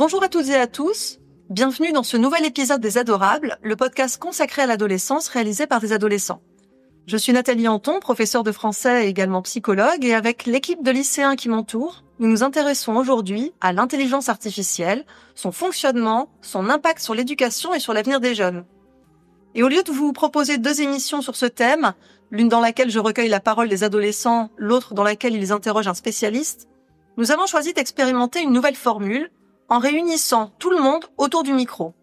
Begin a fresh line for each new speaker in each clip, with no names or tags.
Bonjour à toutes et à tous, bienvenue dans ce nouvel épisode des Adorables, le podcast consacré à l'adolescence réalisé par des adolescents. Je suis Nathalie Anton, professeure de français et également psychologue, et avec l'équipe de lycéens qui m'entourent, nous nous intéressons aujourd'hui à l'intelligence artificielle, son fonctionnement, son impact sur l'éducation et sur l'avenir des jeunes. Et au lieu de vous proposer 2 émissions sur ce thème, l'une dans laquelle je recueille la parole des adolescents, l'autre dans laquelle ils interrogent un spécialiste, nous avons choisi d'expérimenter une nouvelle formule en réunissant tout le monde autour du micro.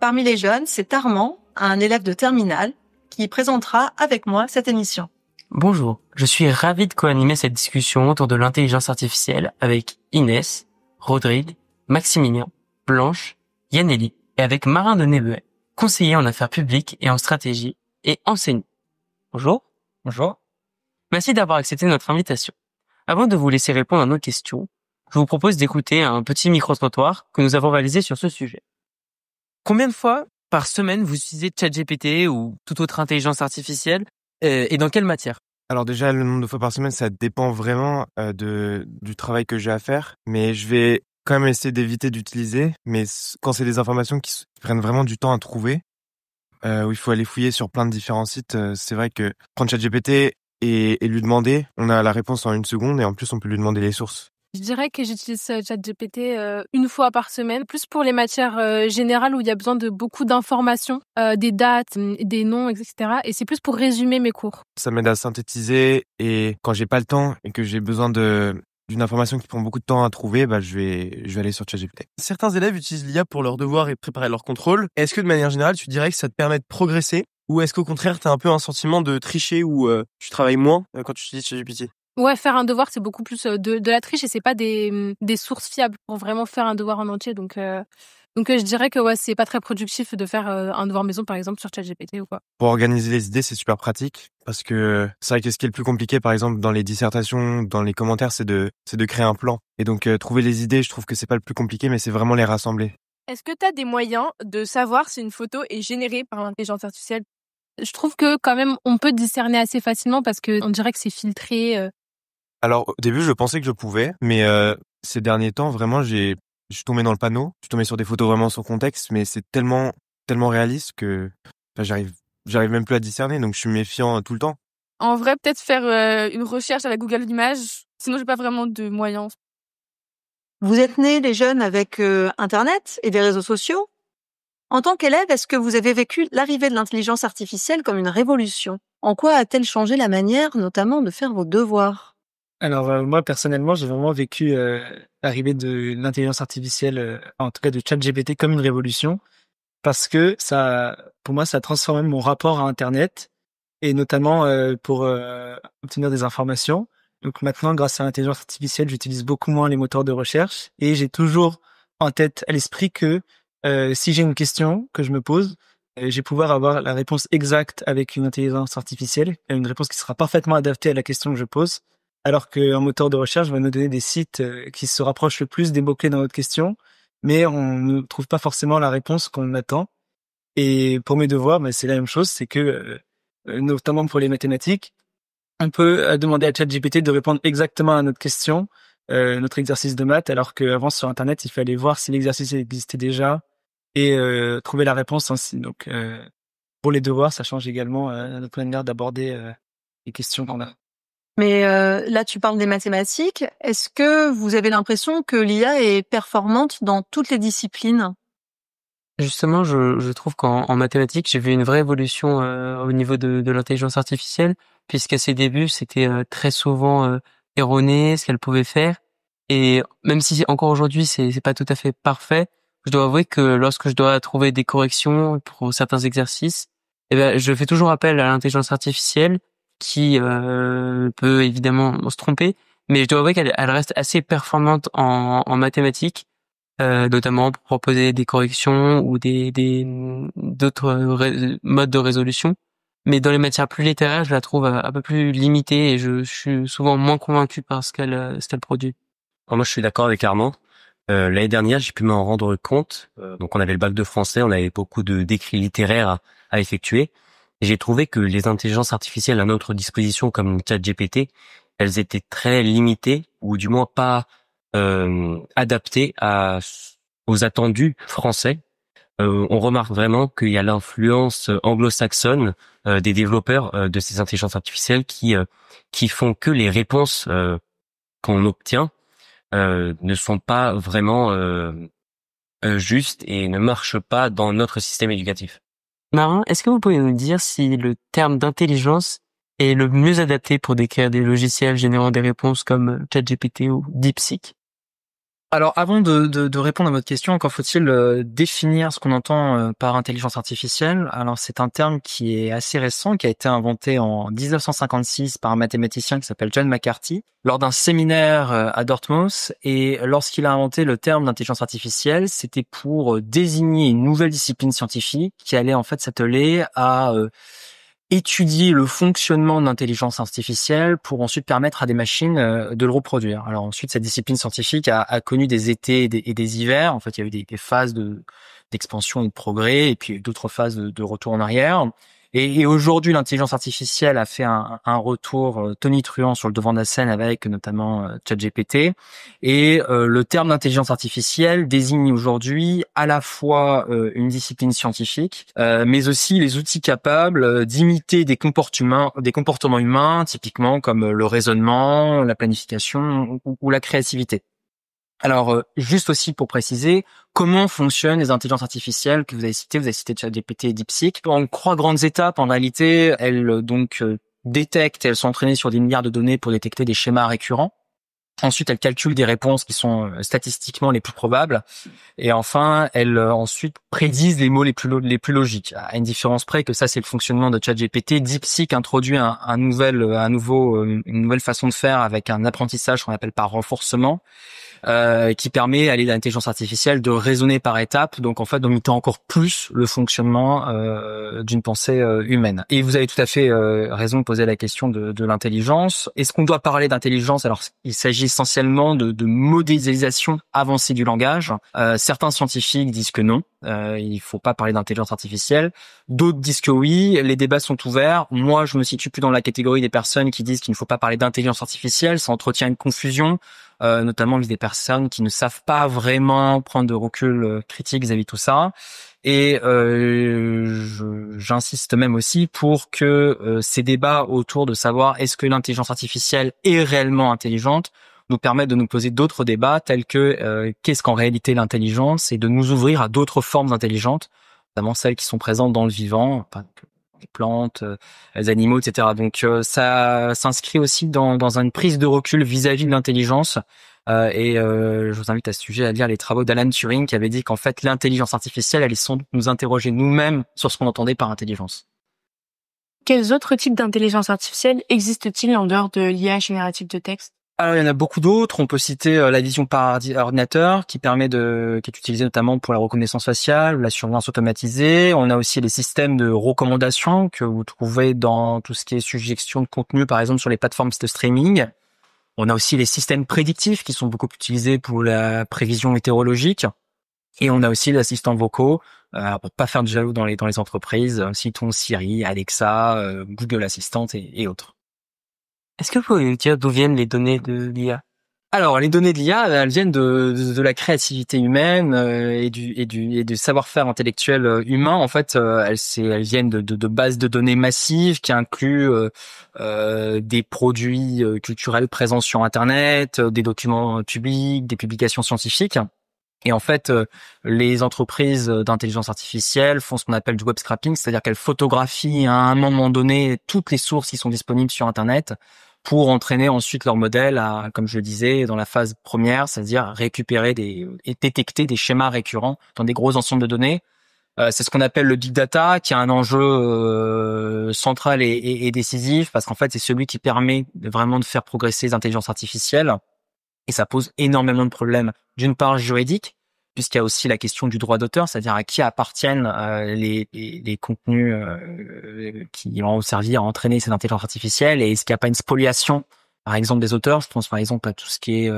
Parmi les jeunes, c'est Armand, un élève de terminale, qui présentera avec moi cette émission.
Bonjour, je suis ravi de co-animer cette discussion autour de l'intelligence artificielle avec Inès, Rodrigue, Maximilien, Blanche, Yaneli et avec Marin de Nebehet, conseiller en affaires publiques et en stratégie et enseignant. Bonjour.
Bonjour.
Merci d'avoir accepté notre invitation. Avant de vous laisser répondre à nos questions, je vous propose d'écouter un petit micro-trottoir que nous avons réalisé sur ce sujet. Combien de fois par semaine vous utilisez ChatGPT ou toute autre intelligence artificielle et dans quelle matière?
Alors déjà, le nombre de fois par semaine, ça dépend vraiment du travail que j'ai à faire. Mais je vais quand même essayer d'éviter d'utiliser. Mais quand c'est des informations qui prennent vraiment du temps à trouver, où il faut aller fouiller sur plein de différents sites, c'est vrai que prendre ChatGPT et lui demander, on a la réponse en 1 seconde et en plus on peut lui demander les sources.
Je dirais que j'utilise ChatGPT 1 fois par semaine, plus pour les matières générales où il y a besoin de beaucoup d'informations, des dates, des noms, etc. Et c'est plus pour résumer mes cours.
Ça m'aide à synthétiser et quand j'ai pas le temps et que j'ai besoin d'une information qui prend beaucoup de temps à trouver, je vais aller sur ChatGPT.
Certains élèves utilisent l'IA pour leurs devoirs et préparer leur contrôle. Est-ce que de manière générale, tu dirais que ça te permet de progresser ou est-ce qu'au contraire, tu as un peu un sentiment de tricher ou tu travailles moins quand tu utilises ChatGPT?
Ouais, faire un devoir, c'est beaucoup plus de la triche et c'est pas des sources fiables pour vraiment faire un devoir en entier. Donc je dirais que ouais, c'est pas très productif de faire un devoir maison, par exemple, sur ChatGPT ou quoi.
Pour organiser les idées, c'est super pratique parce que c'est vrai que ce qui est le plus compliqué, par exemple, dans les dissertations, dans les commentaires, c'est de créer un plan. Et donc, trouver les idées, je trouve que c'est pas le plus compliqué, mais c'est vraiment les rassembler.
Est-ce que tu as des moyens de savoir si une photo est générée par l'intelligence artificielle?
Je trouve que quand même, on peut discerner assez facilement parce que on dirait que c'est filtré.
Alors, au début, je pensais que je pouvais, mais ces derniers temps, vraiment, je suis tombé dans le panneau. Je suis tombé sur des photos vraiment sans contexte, mais c'est tellement réaliste que j'arrive même plus à discerner, donc je suis méfiant tout le temps.
En vrai, peut-être faire une recherche à la Google Images. Sinon, j'ai pas vraiment de moyens.
Vous êtes nés, les jeunes, avec Internet et les réseaux sociaux. En tant qu'élève, est-ce que vous avez vécu l'arrivée de l'intelligence artificielle comme une révolution? En quoi a-t-elle changé la manière, notamment, de faire vos devoirs?
Alors moi personnellement, j'ai vraiment vécu l'arrivée de l'intelligence artificielle, en tout cas de ChatGPT, comme une révolution, parce que pour moi, ça a transformé mon rapport à Internet et notamment pour obtenir des informations. Donc maintenant, grâce à l'intelligence artificielle, j'utilise beaucoup moins les moteurs de recherche et j'ai toujours en tête, à l'esprit que si j'ai une question que je me pose, je vais pouvoir avoir la réponse exacte avec une intelligence artificielle, une réponse qui sera parfaitement adaptée à la question que je pose. Alors qu'un moteur de recherche va nous donner des sites qui se rapprochent le plus des mots-clés dans notre question, mais on ne trouve pas forcément la réponse qu'on attend. Et pour mes devoirs, c'est la même chose, c'est que, notamment pour les mathématiques, on peut demander à ChatGPT de répondre exactement à notre question, notre exercice de maths, alors qu'avant sur Internet, il fallait voir si l'exercice existait déjà et trouver la réponse ainsi. Donc, pour les devoirs, ça change également notre manière d'aborder les questions qu'on a.
Mais là, tu parles des mathématiques. Est-ce que vous avez l'impression que l'IA est performante dans toutes les disciplines?
Justement, je trouve qu'en mathématiques, j'ai vu une vraie évolution au niveau de l'intelligence artificielle, puisqu'à ses débuts, c'était très souvent erroné ce qu'elle pouvait faire. Et même si encore aujourd'hui, c'est pas tout à fait parfait, je dois avouer que lorsque je dois trouver des corrections pour certains exercices, je fais toujours appel à l'intelligence artificielle qui peut évidemment se tromper, mais je dois avouer qu'elle reste assez performante en mathématiques, notamment pour proposer des corrections ou d'autres modes de résolution. Mais dans les matières plus littéraires, je la trouve un peu plus limitée et je suis souvent moins convaincu par ce qu'elle produit.
Alors moi, je suis d'accord avec Armand. L'année dernière, j'ai pu m'en rendre compte. Donc, on avait le bac de français, on avait beaucoup d'écrits littéraires à effectuer. Et j'ai trouvé que les intelligences artificielles à notre disposition, comme ChatGPT, elles étaient très limitées, ou du moins pas adapté aux attendus français. On remarque vraiment qu'il y a l'influence anglo-saxonne des développeurs de ces intelligences artificielles qui font que les réponses qu'on obtient ne sont pas vraiment justes et ne marchent pas dans notre système éducatif.
Marin, est-ce que vous pouvez nous dire si le terme d'intelligence est le mieux adapté pour décrire des logiciels générant des réponses comme ChatGPT ou DeepSeek?
Alors, avant de répondre à votre question, encore faut-il définir ce qu'on entend par intelligence artificielle. Alors, c'est un terme qui est assez récent, qui a été inventé en 1956 par un mathématicien qui s'appelle John McCarthy lors d'un séminaire à Dartmouth. Et lorsqu'il a inventé le terme d'intelligence artificielle, c'était pour désigner une nouvelle discipline scientifique qui allait en fait s'atteler à étudier le fonctionnement de l'intelligence artificielle pour ensuite permettre à des machines de le reproduire. Alors ensuite, cette discipline scientifique a connu des étés et des hivers. En fait, il y a eu des phases d'expansion et de progrès, et puis d'autres phases de retour en arrière. Et aujourd'hui, l'intelligence artificielle a fait un retour tonitruant sur le devant de la scène avec notamment ChatGPT. Et le terme d'intelligence artificielle désigne aujourd'hui à la fois une discipline scientifique, mais aussi les outils capables d'imiter des comportements humains, typiquement comme le raisonnement, la planification ou la créativité. Alors, juste aussi pour préciser, comment fonctionnent les intelligences artificielles que vous avez citées? Vous avez cité ChatGPT et DeepSeek. En 3 grandes étapes, en réalité, elles détectent, elles sont entraînées sur des milliards de données pour détecter des schémas récurrents. Ensuite, elles calculent des réponses qui sont statistiquement les plus probables. Et enfin, elles ensuite prédisent les mots les plus logiques. À une différence près que ça, c'est le fonctionnement de ChatGPT. DeepSeek introduit une nouvelle façon de faire avec un apprentissage qu'on appelle par renforcement. Qui permet à l'intelligence artificielle de raisonner par étapes, donc en fait d'imitant encore plus le fonctionnement d'une pensée humaine. Et vous avez tout à fait raison de poser la question de l'intelligence. Est-ce qu'on doit parler d'intelligence? Alors il s'agit essentiellement de modélisation avancée du langage. Certains scientifiques disent que non, il faut pas parler d'intelligence artificielle. D'autres disent que oui. Les débats sont ouverts. Moi, je me situe plus dans la catégorie des personnes qui disent qu'il ne faut pas parler d'intelligence artificielle. Ça entretient une confusion. Notamment des personnes qui ne savent pas vraiment prendre de recul critique vis-à-vis de tout ça. Et j'insiste même aussi pour que ces débats autour de savoir est-ce que l'intelligence artificielle est réellement intelligente nous permettent de nous poser d'autres débats tels que qu'est-ce qu'en réalité l'intelligence, et de nous ouvrir à d'autres formes intelligentes, notamment celles qui sont présentes dans le vivant, les plantes, les animaux, etc. Donc ça s'inscrit aussi dans une prise de recul vis-à-vis de l'intelligence. Je vous invite à ce sujet à lire les travaux d'Alan Turing, qui avait dit qu'en fait l'intelligence artificielle allait sans doute nous interroger nous-mêmes sur ce qu'on entendait par intelligence.
Quels autres types d'intelligence artificielle existent-ils en dehors de l'IA générative de texte?
Alors, il y en a beaucoup d'autres. On peut citer la vision par ordinateur, qui est utilisée notamment pour la reconnaissance faciale, la surveillance automatisée. On a aussi les systèmes de recommandation que vous trouvez dans tout ce qui est suggestion de contenu, par exemple sur les plateformes de streaming. On a aussi les systèmes prédictifs qui sont beaucoup utilisés pour la prévision météorologique. Et on a aussi les assistants vocaux, pour pas faire de jaloux dans les entreprises. Citons Siri, Alexa, Google Assistant et autres.
Est-ce que vous pouvez nous dire d'où viennent les données de l'IA?
Alors, les données de l'IA, elles viennent de la créativité humaine et du savoir-faire intellectuel humain. En fait, elles viennent de bases de données massives qui incluent des produits culturels présents sur Internet, des documents publics, des publications scientifiques. Et en fait, les entreprises d'intelligence artificielle font ce qu'on appelle du web scraping, c'est-à-dire qu'elles photographient à un moment donné toutes les sources qui sont disponibles sur Internet pour entraîner ensuite leur modèle à, comme je le disais, dans la phase première, c'est-à-dire récupérer et détecter des schémas récurrents dans des gros ensembles de données. C'est ce qu'on appelle le big data, qui a un enjeu central et décisif, parce qu'en fait, c'est celui qui permet vraiment de faire progresser les intelligences artificielles. Et ça pose énormément de problèmes. D'une part juridique, puisqu'il y a aussi la question du droit d'auteur, c'est-à-dire à qui appartiennent les contenus qui vont servir à entraîner ces intelligences artificielles, et est-ce qu'il n'y a pas une spoliation, par exemple, des auteurs? Je pense par exemple à tout ce qui est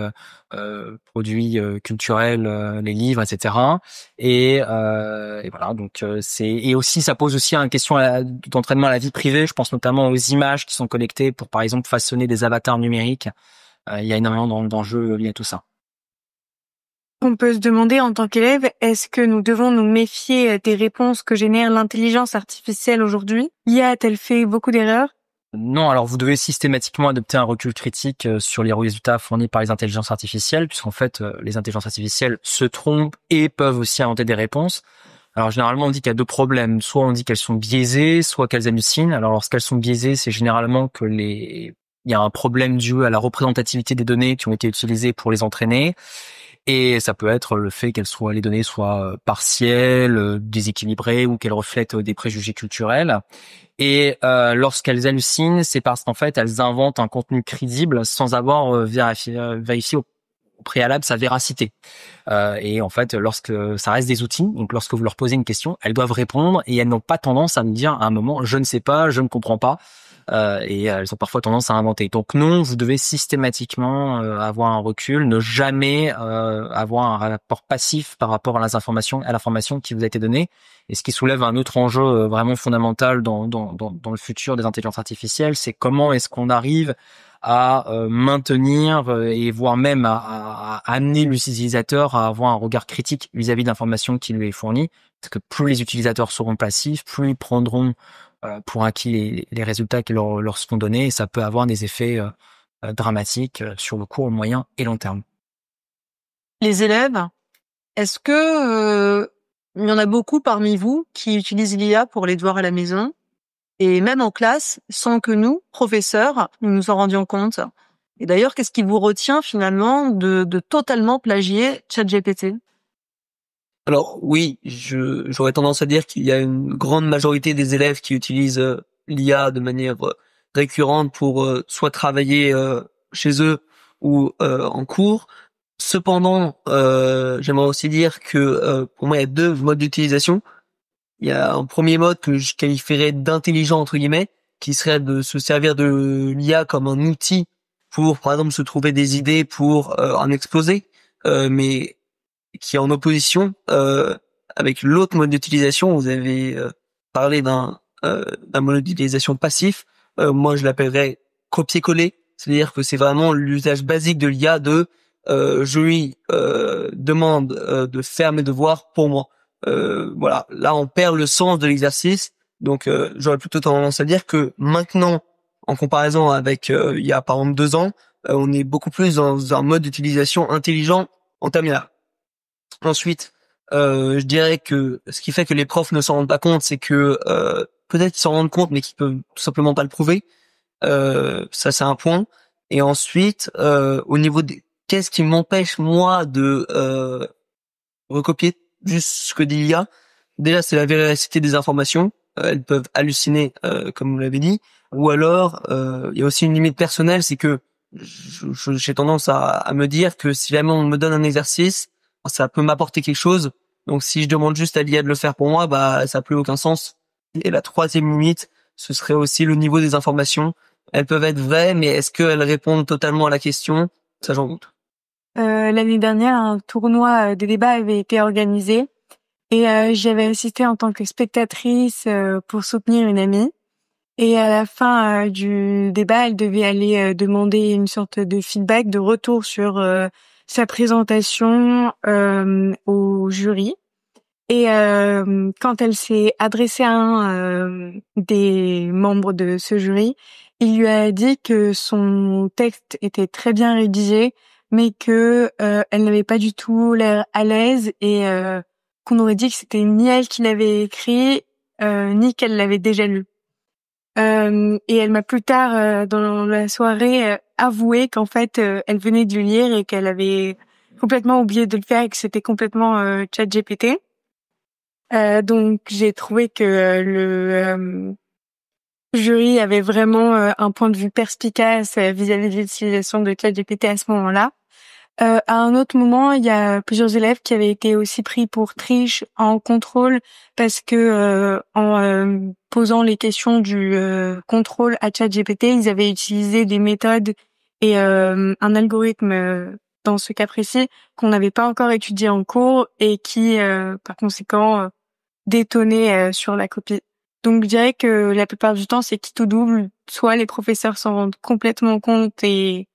produits culturels, les livres, etc. Et voilà, donc et aussi ça pose aussi une question d'entraînement à la vie privée. Je pense notamment aux images qui sont collectées pour, par exemple, façonner des avatars numériques. Il y a énormément d'enjeux liés à tout ça.
On peut se demander en tant qu'élève, est-ce que nous devons nous méfier des réponses que génère l'intelligence artificielle aujourd'hui? l'IA a-t-elle fait beaucoup d'erreurs?
Non, alors vous devez systématiquement adopter un recul critique sur les résultats fournis par les intelligences artificielles, puisqu'en fait, les intelligences artificielles se trompent et peuvent aussi inventer des réponses. Alors généralement, on dit qu'il y a deux problèmes. Soit on dit qu'elles sont biaisées, soit qu'elles hallucinent. Alors lorsqu'elles sont biaisées, c'est généralement que il y a un problème dû à la représentativité des données qui ont été utilisées pour les entraîner. Et ça peut être le fait les données soient partielles, déséquilibrées ou qu'elles reflètent des préjugés culturels. Et lorsqu'elles hallucinent, c'est parce qu'en fait, elles inventent un contenu crédible sans avoir vérifié au préalable sa véracité. Et en fait, lorsque ça reste des outils, donc lorsque vous leur posez une question, elles doivent répondre et elles n'ont pas tendance à me dire à un moment « je ne sais pas, je ne comprends pas ». Et elles ont parfois tendance à inventer. Donc non, vous devez systématiquement avoir un recul, ne jamais avoir un rapport passif par rapport à l'information qui vous a été donnée. Et ce qui soulève un autre enjeu vraiment fondamental dans le futur des intelligences artificielles, c'est comment est-ce qu'on arrive à maintenir et voire même à amener l'utilisateur à avoir un regard critique vis-à-vis de l'information qui lui est fournie. Parce que plus les utilisateurs seront passifs, plus ils prendront pour acquis les résultats qui leur seront donnés, et ça peut avoir des effets dramatiques sur le court, le moyen et long terme.
Les élèves, est-ce que il y en a beaucoup parmi vous qui utilisent l'IA pour les devoirs à la maison et même en classe sans que nous, professeurs, nous nous en rendions compte? Et d'ailleurs, qu'est-ce qui vous retient finalement de totalement plagier ChatGPT?
Alors oui, j'aurais tendance à dire qu'il y a une grande majorité des élèves qui utilisent l'IA de manière récurrente pour soit travailler chez eux ou en cours. Cependant, j'aimerais aussi dire que pour moi, il y a deux modes d'utilisation. Il y a un premier mode que je qualifierais d'intelligent entre guillemets, qui serait de se servir de l'IA comme un outil pour, par exemple, se trouver des idées pour un exposé, mais qui est en opposition avec l'autre mode d'utilisation. Vous avez parlé d'un mode d'utilisation passif. Moi, je l'appellerais copier-coller. C'est-à-dire que c'est vraiment l'usage basique de l'IA de je lui demande de faire mes devoirs pour moi. Voilà, là on perd le sens de l'exercice. Donc j'aurais plutôt tendance à dire que maintenant, en comparaison avec il y a par exemple 2 ans, on est beaucoup plus dans un mode d'utilisation intelligent en terminale. Ensuite, je dirais que ce qui fait que les profs ne s'en rendent pas compte, c'est que peut-être qu'ils s'en rendent compte, mais qu'ils peuvent tout simplement pas le prouver. Ça, c'est un point. Et ensuite, au niveau des... Qu'est-ce qui m'empêche, moi, de recopier juste ce que dit l'IA? Déjà, c'est la véracité des informations. Elles peuvent halluciner, comme vous l'avez dit. Ou alors, il y a aussi une limite personnelle, c'est que j'ai tendance à me dire que si jamais on me donne un exercice, ça peut m'apporter quelque chose. Donc, si je demande juste à l'IA de le faire pour moi, bah, ça n'a plus aucun sens. Et la troisième limite, ce serait aussi le niveau des informations. Elles peuvent être vraies, mais est-ce qu'elles répondent totalement à la question? Ça, j'en doute.
L'année dernière, un tournoi de débat avait été organisé et j'y avais assisté en tant que spectatrice pour soutenir une amie. Et à la fin du débat, elle devait aller demander une sorte de feedback, de retour sur sa présentation au jury. Et quand elle s'est adressée à un des membres de ce jury, il lui a dit que son texte était très bien rédigé, mais que elle n'avait pas du tout l'air à l'aise et qu'on aurait dit que c'était ni elle qui l'avait écrit, ni qu'elle l'avait déjà lu. Et elle m'a plus tard dans la soirée avoué qu'en fait elle venait de le lire et qu'elle avait complètement oublié de le faire et que c'était complètement ChatGPT. Donc j'ai trouvé que le jury avait vraiment un point de vue perspicace vis-à-vis de l'utilisation de ChatGPT à ce moment-là. À un autre moment, il y a plusieurs élèves qui avaient été aussi pris pour triche en contrôle parce que en posant les questions du contrôle à ChatGPT, ils avaient utilisé des méthodes et un algorithme dans ce cas précis qu'on n'avait pas encore étudié en cours et qui, par conséquent, détonnait sur la copie. Donc, je dirais que la plupart du temps, c'est quitte ou double. Soit les professeurs s'en rendent complètement compte et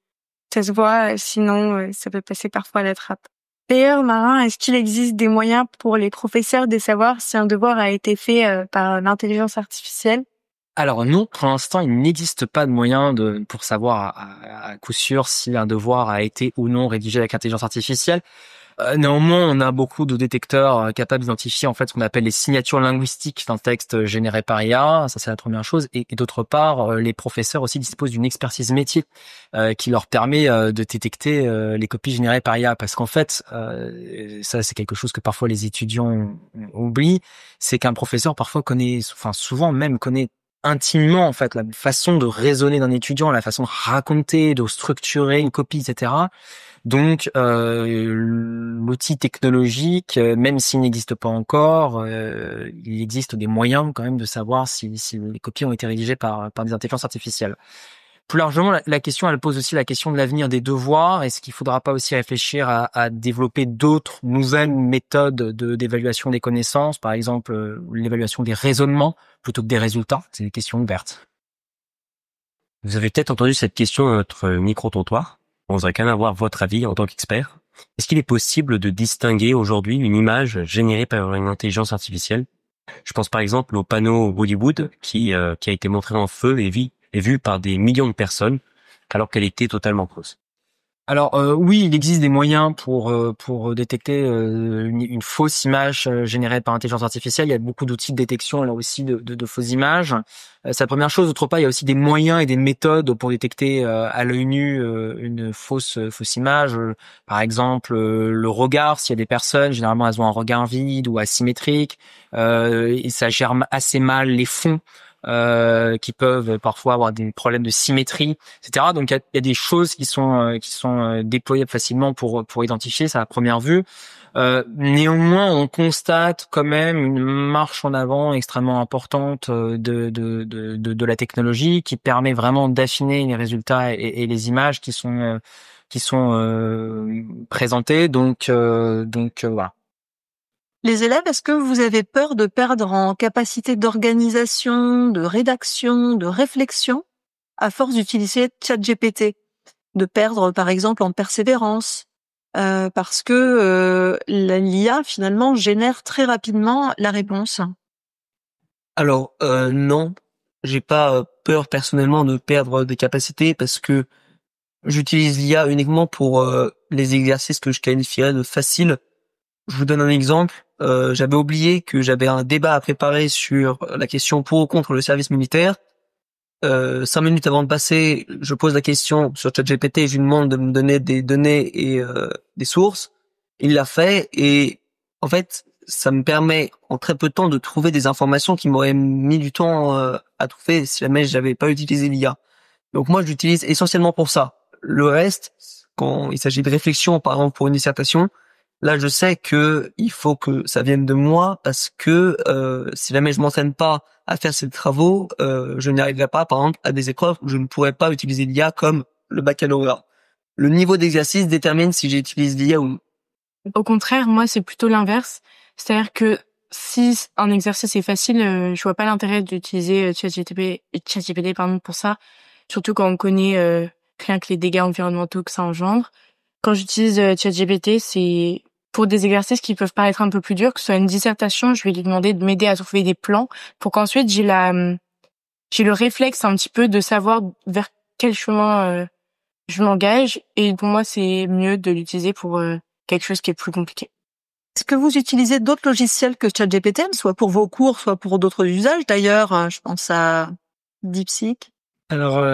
ça se voit, sinon ça peut passer parfois à la trappe. D'ailleurs, Marin, est-ce qu'il existe des moyens pour les professeurs de savoir si un devoir a été fait par l'intelligence artificielle?
Alors non, pour l'instant, il n'existe pas de moyen pour savoir à coup sûr si un devoir a été ou non rédigé avec intelligence artificielle. Néanmoins, on a beaucoup de détecteurs capables d'identifier en fait ce qu'on appelle les signatures linguistiques d'un texte généré par IA. Ça, c'est la première chose. Et d'autre part, les professeurs aussi disposent d'une expertise métier qui leur permet de détecter les copies générées par IA. Parce qu'en fait, ça, c'est quelque chose que parfois les étudiants oublient, c'est qu'un professeur parfois connaît, enfin souvent même connaît intimement en fait la façon de raisonner d'un étudiant, la façon de raconter, de structurer une copie, etc. Donc, l'outil technologique, même s'il n'existe pas encore, il existe des moyens quand même de savoir si les copies ont été rédigées par des intelligences artificielles. Plus largement, la question, elle pose aussi la question de l'avenir des devoirs. Est-ce qu'il faudra pas aussi réfléchir à développer d'autres nouvelles méthodes d'évaluation des connaissances, par exemple l'évaluation des raisonnements plutôt que des résultats? C'est des questions ouvertes.
Vous avez peut-être entendu cette question à notre micro-trottoir. On voudrait quand même avoir votre avis en tant qu'expert. Est-ce qu'il est possible de distinguer aujourd'hui une image générée par une intelligence artificielle? Je pense par exemple au panneau Hollywood qui a été montré en feu et vu par des millions de personnes alors qu'elle était totalement fausse.
Alors oui, il existe des moyens pour détecter une fausse image générée par intelligence artificielle. Il y a beaucoup d'outils de détection là aussi de fausses images. C'est la première chose. D'autre part, il y a aussi des moyens et des méthodes pour détecter à l'œil nu une fausse image. Par exemple, le regard. S'il y a des personnes, généralement elles ont un regard vide ou asymétrique. Et ça gère assez mal les fonds. Qui peuvent parfois avoir des problèmes de symétrie, etc. Donc il y a des choses qui sont déployables facilement pour identifier ça à première vue. Néanmoins, on constate quand même une marche en avant extrêmement importante de la technologie qui permet vraiment d'affiner les résultats et les images qui sont présentées. Donc voilà.
Les élèves, est-ce que vous avez peur de perdre en capacité d'organisation, de rédaction, de réflexion à force d'utiliser ChatGPT? De perdre, par exemple, en persévérance, parce que l'IA, finalement, génère très rapidement la réponse.
Alors, non, j'ai pas peur personnellement de perdre des capacités parce que j'utilise l'IA uniquement pour les exercices que je qualifierais de faciles. Je vous donne un exemple. J'avais oublié que j'avais un débat à préparer sur la question pour ou contre le service militaire. 5 minutes avant de passer, je pose la question sur ChatGPT et je lui demande de me donner des données et des sources. Il l'a fait et en fait, ça me permet en très peu de temps de trouver des informations qui m'auraient mis du temps à trouver si jamais j'avais pas utilisé l'IA. Donc moi, je l'utilise essentiellement pour ça. Le reste, quand il s'agit de réflexion, par exemple pour une dissertation, là, je sais que il faut que ça vienne de moi parce que si jamais je m'entraîne pas à faire ces travaux, je n'y arriverai pas, par exemple, à des épreuves où je ne pourrais pas utiliser l'IA comme le baccalauréat. Le niveau d'exercice détermine si j'utilise l'IA ou non.
Au contraire, moi, c'est plutôt l'inverse. C'est-à-dire que si un exercice est facile, je vois pas l'intérêt d'utiliser ChatGPT pour ça. Surtout quand on connaît rien que les dégâts environnementaux que ça engendre. Quand j'utilise ChatGPT, c'est pour des exercices qui peuvent paraître un peu plus durs, que ce soit une dissertation, je vais lui demander de m'aider à trouver des plans pour qu'ensuite j'ai le réflexe un petit peu de savoir vers quel chemin je m'engage. Et pour moi, c'est mieux de l'utiliser pour quelque chose qui est plus compliqué.
Est-ce que vous utilisez d'autres logiciels que ChatGPT, soit pour vos cours, soit pour d'autres usages? D'ailleurs, je pense à DeepSeek.
Alors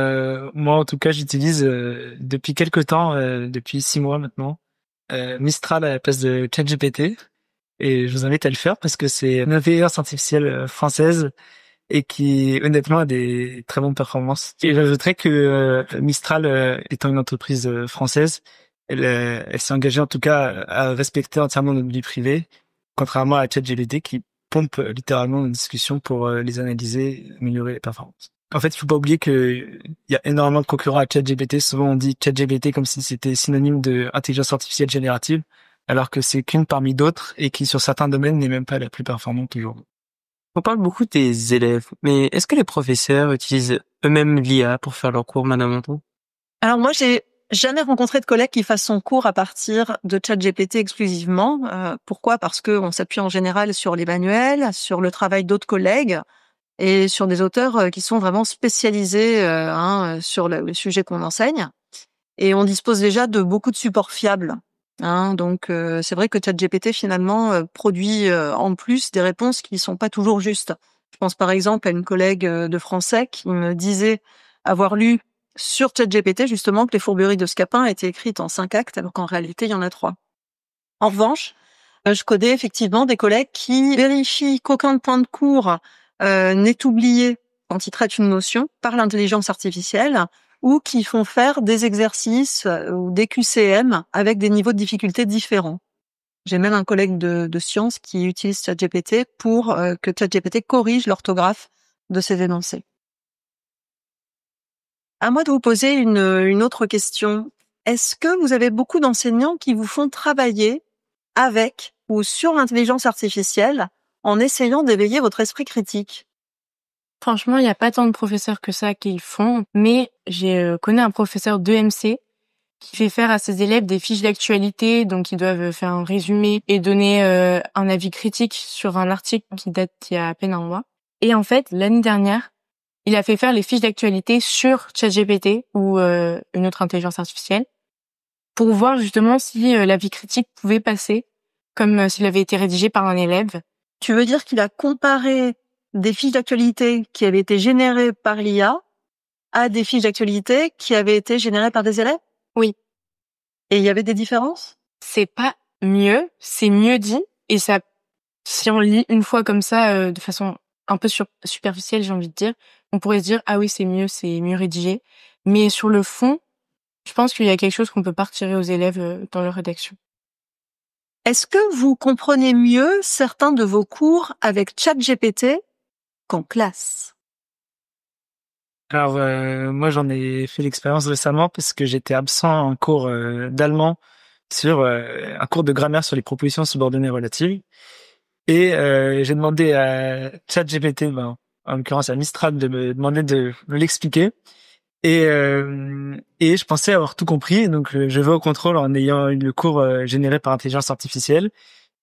moi en tout cas j'utilise depuis quelques temps, depuis 6 mois maintenant, Mistral à la place de ChatGPT et je vous invite à le faire parce que c'est une intelligence artificielle française et qui honnêtement a des très bonnes performances. Et j'ajouterais que Mistral étant une entreprise française, elle s'est engagée en tout cas à respecter entièrement notre vie privée, contrairement à ChatGPT qui pompe littéralement nos discussions pour les analyser, améliorer les performances. En fait, il faut pas oublier que il y a énormément de concurrents à ChatGPT. Souvent, on dit ChatGPT comme si c'était synonyme de intelligence artificielle générative, alors que c'est qu'une parmi d'autres et qui, sur certains domaines, n'est même pas la plus performante toujours.
On parle beaucoup des élèves, mais est-ce que les professeurs utilisent eux-mêmes l'IA pour faire leurs cours, Madame Anton?
Alors moi, j'ai jamais rencontré de collègue qui fasse son cours à partir de ChatGPT exclusivement. Pourquoi? Parce que on s'appuie en général sur les manuels, sur le travail d'autres collègues et sur des auteurs qui sont vraiment spécialisés sur le sujet qu'on enseigne. Et on dispose déjà de beaucoup de supports fiables. Donc c'est vrai que ChatGPT finalement produit en plus des réponses qui sont pas toujours justes. Je pense par exemple à une collègue de français qui me disait avoir lu sur ChatGPT justement que les fourberies de Scapin étaient écrites en 5 actes alors qu'en réalité il y en a 3. En revanche, je connais effectivement des collègues qui vérifient qu'aucun point de cours n'est oublié quand ils traitent une notion par l'intelligence artificielle ou qui font faire des exercices ou des QCM avec des niveaux de difficulté différents. J'ai même un collègue de sciences qui utilise ChatGPT pour que ChatGPT corrige l'orthographe de ses énoncés. À moi de vous poser une autre question. Est-ce que vous avez beaucoup d'enseignants qui vous font travailler avec ou sur l'intelligence artificielle en essayant d'éveiller votre esprit critique?
Franchement, il n'y a pas tant de professeurs que ça qui le font, mais j'ai connais un professeur d'EMC qui fait faire à ses élèves des fiches d'actualité, donc ils doivent faire un résumé et donner un avis critique sur un article qui date d'il y a à peine un mois. Et en fait, l'année dernière, il a fait faire les fiches d'actualité sur ChatGPT ou une autre intelligence artificielle pour voir justement si l'avis critique pouvait passer comme s'il avait été rédigé par un élève.
Tu veux dire qu'il a comparé des fiches d'actualité qui avaient été générées par l'IA à des fiches d'actualité qui avaient été générées par des élèves?
Oui.
Et il y avait des différences?
C'est pas mieux, c'est mieux dit. Et ça, si on lit une fois comme ça, de façon un peu superficielle, j'ai envie de dire, on pourrait se dire, ah oui, c'est mieux rédigé. Mais sur le fond, je pense qu'il y a quelque chose qu'on peut pas retirer aux élèves dans leur rédaction.
Est-ce que vous comprenez mieux certains de vos cours avec ChatGPT qu'en classe?
Alors moi j'en ai fait l'expérience récemment parce que j'étais absent en cours d'allemand sur un cours de grammaire sur les propositions subordonnées relatives et j'ai demandé à ChatGPT, en l'occurrence à Mistral, de me demander de me l'expliquer et je pensais avoir tout compris, donc je vais au contrôle en ayant eu le cours généré par intelligence artificielle.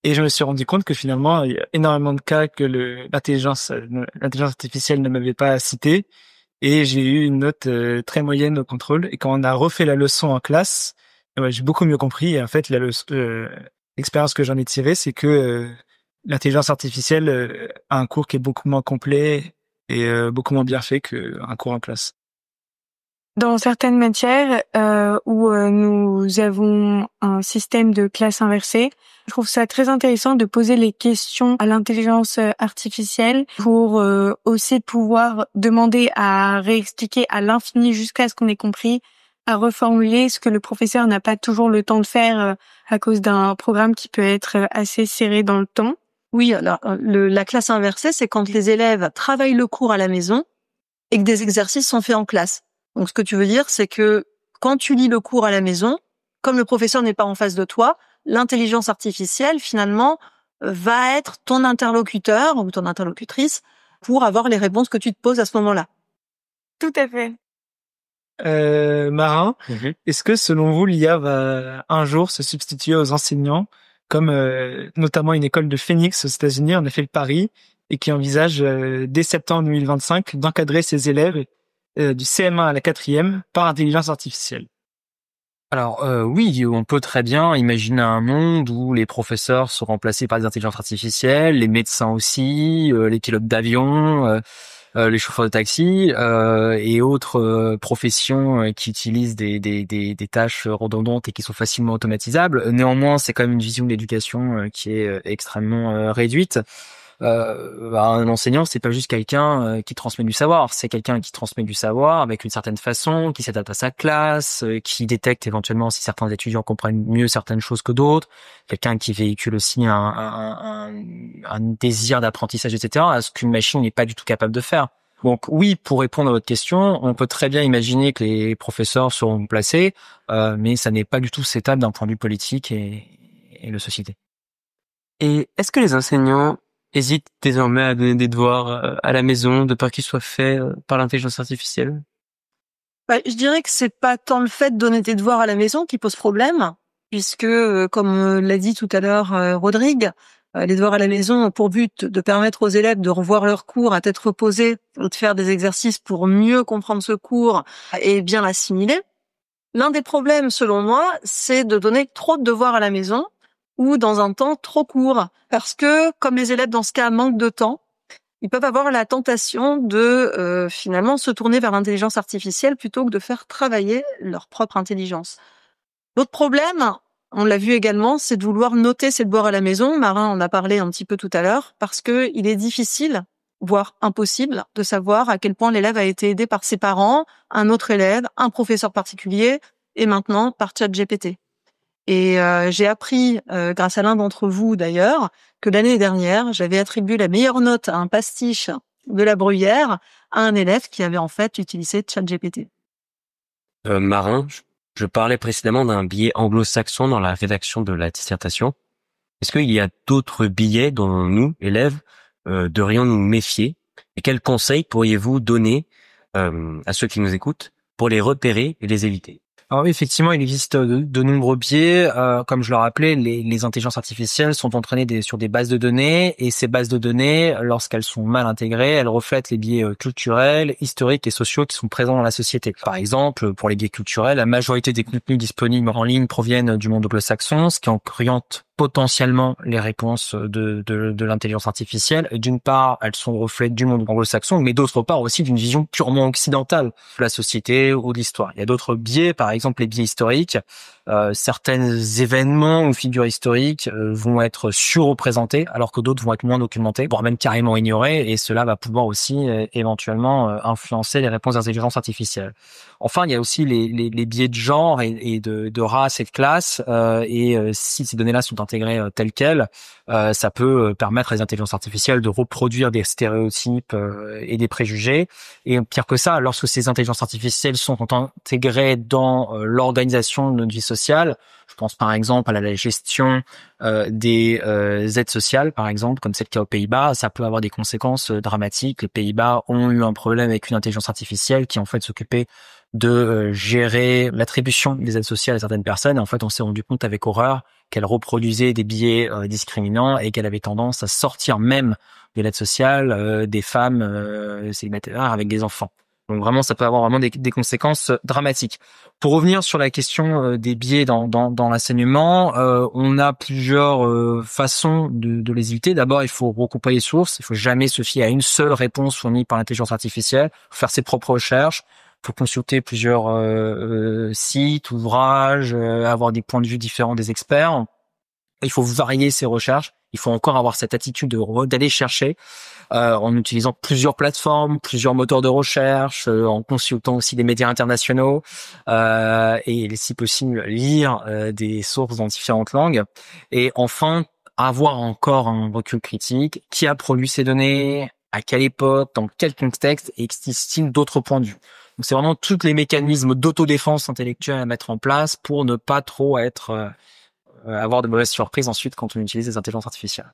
Et je me suis rendu compte que finalement, il y a énormément de cas que l'intelligence artificielle ne m'avait pas cité. Et j'ai eu une note très moyenne au contrôle. Et quand on a refait la leçon en classe, j'ai beaucoup mieux compris. Et en fait, l'expérience que j'en ai tirée, c'est que l'intelligence artificielle a un cours qui est beaucoup moins complet et beaucoup moins bien fait qu'un cours en classe.
Dans certaines matières où nous avons un système de classe inversée, je trouve ça très intéressant de poser les questions à l'intelligence artificielle pour aussi pouvoir demander à réexpliquer à l'infini jusqu'à ce qu'on ait compris, à reformuler ce que le professeur n'a pas toujours le temps de faire à cause d'un programme qui peut être assez serré dans le temps.
Oui, alors la classe inversée, c'est quand les élèves travaillent le cours à la maison et que des exercices sont faits en classe. Donc, ce que tu veux dire, c'est que quand tu lis le cours à la maison, comme le professeur n'est pas en face de toi, l'intelligence artificielle, finalement, va être ton interlocuteur ou ton interlocutrice pour avoir les réponses que tu te poses à ce moment-là.
Tout à fait.
Marin, est-ce que selon vous, l'IA va un jour se substituer aux enseignants, comme notamment une école de Phoenix aux États-Unis en a fait le pari et qui envisage dès septembre 2025 d'encadrer ses élèves du CM1 à la 4e par intelligence artificielle?
Alors oui, on peut très bien imaginer un monde où les professeurs sont remplacés par des intelligences artificielles, les médecins aussi, les pilotes d'avion, les chauffeurs de taxi et autres professions qui utilisent des tâches redondantes et qui sont facilement automatisables. Néanmoins, c'est quand même une vision de l'éducation qui est extrêmement réduite. Un enseignant, c'est pas juste quelqu'un qui transmet du savoir, c'est quelqu'un qui transmet du savoir avec une certaine façon, qui s'adapte à sa classe, qui détecte éventuellement si certains étudiants comprennent mieux certaines choses que d'autres, quelqu'un qui véhicule aussi un désir d'apprentissage, etc., à ce qu'une machine n'est pas du tout capable de faire. Donc oui, pour répondre à votre question, on peut très bien imaginer que les professeurs seront placés, mais ça n'est pas du tout souhaitable d'un point de vue politique et de société.
Et est-ce que les enseignants hésitent désormais à donner des devoirs à la maison de peur qu'ils soient faits par l'intelligence artificielle?
Je dirais que c'est pas tant le fait de donner tes devoirs à la maison qui pose problème, puisque, comme l'a dit tout à l'heure Rodrigue, les devoirs à la maison ont pour but de permettre aux élèves de revoir leur cours à tête reposée ou de faire des exercices pour mieux comprendre ce cours et bien l'assimiler. L'un des problèmes, selon moi, c'est de donner trop de devoirs à la maison ou dans un temps trop court, parce que comme les élèves dans ce cas manquent de temps, ils peuvent avoir la tentation de finalement se tourner vers l'intelligence artificielle plutôt que de faire travailler leur propre intelligence. L'autre problème, on l'a vu également, c'est de vouloir noter ses devoirs à la maison. Marin en a parlé un petit peu tout à l'heure, parce que il est difficile, voire impossible, de savoir à quel point l'élève a été aidé par ses parents, un autre élève, un professeur particulier, et maintenant par ChatGPT. Et j'ai appris, grâce à l'un d'entre vous d'ailleurs, que l'année dernière, j'avais attribué la meilleure note à un pastiche de la Bruyère à un élève qui avait en fait utilisé ChatGPT.
Marin, je parlais précédemment d'un biais anglo-saxon dans la rédaction de la dissertation. Est-ce qu'il y a d'autres biais dont nous, élèves, devrions nous méfier? Et quels conseils pourriez-vous donner à ceux qui nous écoutent pour les repérer et les éviter?
Alors oui, effectivement, il existe de nombreux biais. Comme je le rappelais, les intelligences artificielles sont entraînées sur des bases de données, et ces bases de données, lorsqu'elles sont mal intégrées, elles reflètent les biais culturels, historiques et sociaux qui sont présents dans la société. Par exemple, pour les biais culturels, la majorité des contenus disponibles en ligne proviennent du monde anglo-saxon, ce qui oriente potentiellement les réponses de l'intelligence artificielle. D'une part, elles sont reflets du monde anglo-saxon, mais d'autre part aussi d'une vision purement occidentale de la société ou de l'histoire. Il y a d'autres biais, par exemple les biais historiques. Certains événements ou figures historiques vont être surreprésentés, alors que d'autres vont être moins documentés, voire même carrément ignorés, et cela va pouvoir aussi éventuellement influencer les réponses d'intelligence artificielle. Enfin, il y a aussi les biais de genre et de race et de classe, si ces données-là sont intégrées telles quelles, ça peut permettre à les intelligences artificielles de reproduire des stéréotypes et des préjugés. Et pire que ça, lorsque ces intelligences artificielles sont intégrées dans l'organisation de notre vie sociale, je pense par exemple à la gestion des aides sociales, par exemple, comme c'est le cas aux Pays-Bas, ça peut avoir des conséquences dramatiques. Les Pays-Bas ont eu un problème avec une intelligence artificielle qui en fait s'occupait de gérer l'attribution des aides sociales à certaines personnes. Et en fait, on s'est rendu compte avec horreur qu'elle reproduisait des biais discriminants et qu'elle avait tendance à sortir même de l'aide sociale des femmes célibataires avec des enfants. Donc vraiment, ça peut avoir vraiment des conséquences dramatiques. Pour revenir sur la question des biais dans l'enseignement, on a plusieurs façons de les éviter. D'abord, il faut recouper les sources. Il faut jamais se fier à une seule réponse fournie par l'intelligence artificielle. Il faut faire ses propres recherches. Il faut consulter plusieurs sites, ouvrages, avoir des points de vue différents des experts. Il faut varier ses recherches. Il faut encore avoir cette attitude d'aller chercher en utilisant plusieurs plateformes, plusieurs moteurs de recherche, en consultant aussi des médias internationaux et si possible lire des sources dans différentes langues. Et enfin, avoir encore un recul critique. Qui a produit ces données? À quelle époque? Dans quel contexte? Et existe-t-il d'autres points de vue? Donc c'est vraiment tous les mécanismes d'autodéfense intellectuelle à mettre en place pour ne pas trop avoir de mauvaises surprises ensuite quand on utilise les intelligences artificielles.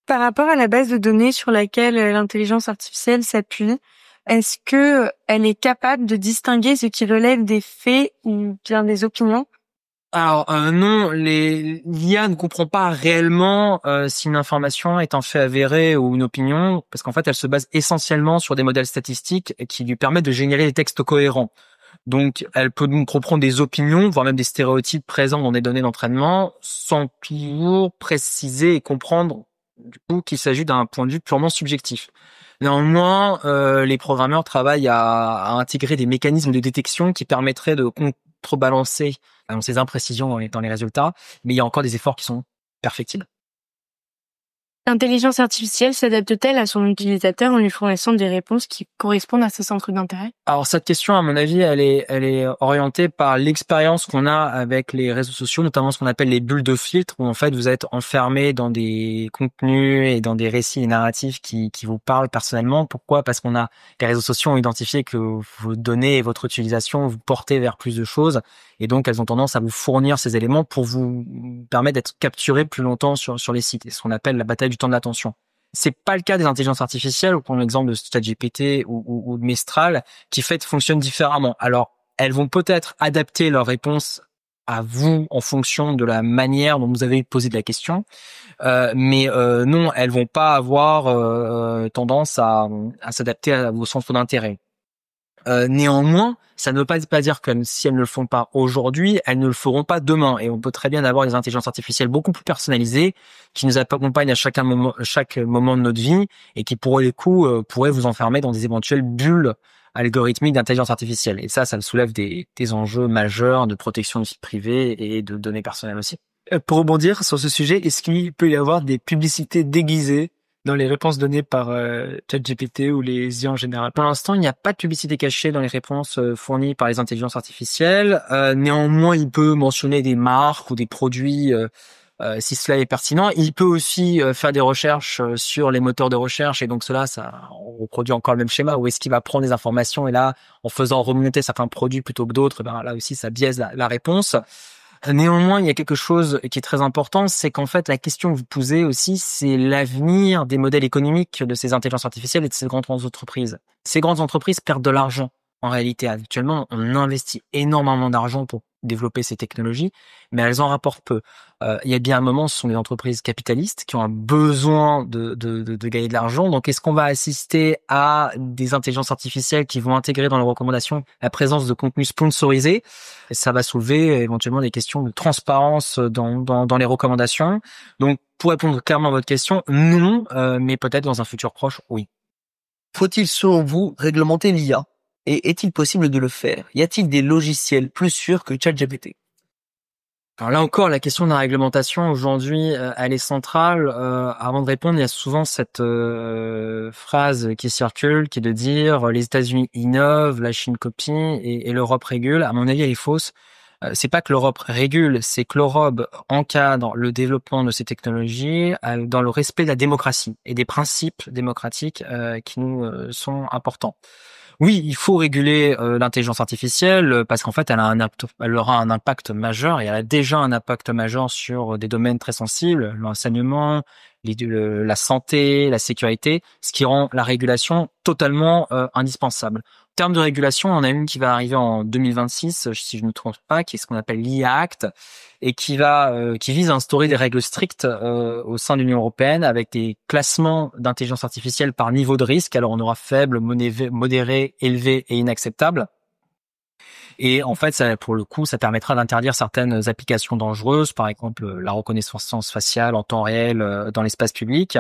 Par rapport à la base de données sur laquelle l'intelligence artificielle s'appuie, est-ce que elle est capable de distinguer ce qui relève des faits ou bien des opinions?
Alors non, l'IA ne comprend pas réellement si une information est un fait avéré ou une opinion, parce qu'en fait elle se base essentiellement sur des modèles statistiques qui lui permettent de générer des textes cohérents. Donc elle peut donc comprendre des opinions, voire même des stéréotypes présents dans des données d'entraînement, sans toujours préciser et comprendre du coup qu'il s'agit d'un point de vue purement subjectif. Néanmoins, les programmeurs travaillent à intégrer des mécanismes de détection qui permettraient de contrebalancer ces imprécisions dans les résultats, mais il y a encore des efforts qui sont perfectibles.
L'intelligence artificielle s'adapte-t-elle à son utilisateur en lui fournissant des réponses qui correspondent à ses centres d'intérêt?
Alors cette question, à mon avis, elle est orientée par l'expérience qu'on a avec les réseaux sociaux, notamment ce qu'on appelle les bulles de filtre, où en fait vous êtes enfermé dans des contenus et dans des récits et narratifs qui vous parlent personnellement. Pourquoi? Parce les réseaux sociaux ont identifié que vos données et votre utilisation vous portaient vers plus de choses, et donc elles ont tendance à vous fournir ces éléments pour vous permettre d'être capturé plus longtemps sur les sites. C'est ce qu'on appelle la bataille du temps de l'attention. c'est pas le cas des intelligences artificielles, ou pour l'exemple de ChatGPT ou de Mistral, qui fonctionnent différemment. Alors, elles vont peut-être adapter leurs réponses à vous en fonction de la manière dont vous avez posé de la question, mais non, elles vont pas avoir tendance à s'adapter à vos centres d'intérêt. Néanmoins, ça ne veut pas dire que si elles ne le font pas aujourd'hui, elles ne le feront pas demain. Et on peut très bien avoir des intelligences artificielles beaucoup plus personnalisées qui nous accompagnent à chaque moment de notre vie et qui, pour le coup, pourraient vous enfermer dans des éventuelles bulles algorithmiques d'intelligence artificielle. Et ça soulève des enjeux majeurs de protection de vie privée et de données personnelles aussi.
Pour rebondir sur ce sujet, est-ce qu'il peut y avoir des publicités déguisées dans les réponses données par ChatGPT ou les IA en général?
Pour l'instant, il n'y a pas de publicité cachée dans les réponses fournies par les intelligences artificielles. Néanmoins, il peut mentionner des marques ou des produits si cela est pertinent. Il peut aussi faire des recherches sur les moteurs de recherche, et donc on reproduit encore le même schéma, où est-ce qu'il va prendre des informations, et là, en faisant remonter certains produits plutôt que d'autres, là aussi, ça biaise la réponse. Néanmoins, il y a quelque chose qui est très important, c'est qu'en fait, la question que vous posez aussi, c'est l'avenir des modèles économiques de ces intelligences artificielles et de ces grandes entreprises. Ces grandes entreprises perdent de l'argent. En réalité, actuellement, on investit énormément d'argent pour développer ces technologies, mais elles en rapportent peu. Il y a bien un moment, ce sont des entreprises capitalistes qui ont un besoin de gagner de l'argent. Donc, est-ce qu'on va assister à des intelligences artificielles qui vont intégrer dans leurs recommandations la présence de contenus sponsorisés? Et ça va soulever éventuellement des questions de transparence dans les recommandations. Donc, pour répondre clairement à votre question, non, mais peut-être dans un futur proche, oui.
Faut-il, selon vous, réglementer l'IA? Et est-il possible de le faire? Y a-t-il des logiciels plus sûrs que ChatGPT?
Alors là encore, la question de la réglementation aujourd'hui, elle est centrale. Avant de répondre, il y a souvent cette phrase qui circule, qui est de dire les États-Unis innovent, la Chine copie et l'Europe régule. À mon avis, elle est fausse. C'est pas que l'Europe régule, c'est que l'Europe encadre le développement de ces technologies dans le respect de la démocratie et des principes démocratiques qui nous sont importants. Oui, il faut réguler l'intelligence artificielle parce qu'en fait, elle aura un impact majeur, et elle a déjà un impact majeur sur des domaines très sensibles, l'enseignement, la santé, la sécurité, ce qui rend la régulation totalement indispensable. En termes de régulation, on a une qui va arriver en 2026, si je ne me trompe pas, qui est ce qu'on appelle l'IA Act, et qui vise à instaurer des règles strictes au sein de l'Union européenne, avec des classements d'intelligence artificielle par niveau de risque. Alors on aura faible, modéré, élevé et inacceptable. Et en fait, ça, pour le coup, ça permettra d'interdire certaines applications dangereuses, par exemple la reconnaissance faciale en temps réel dans l'espace public,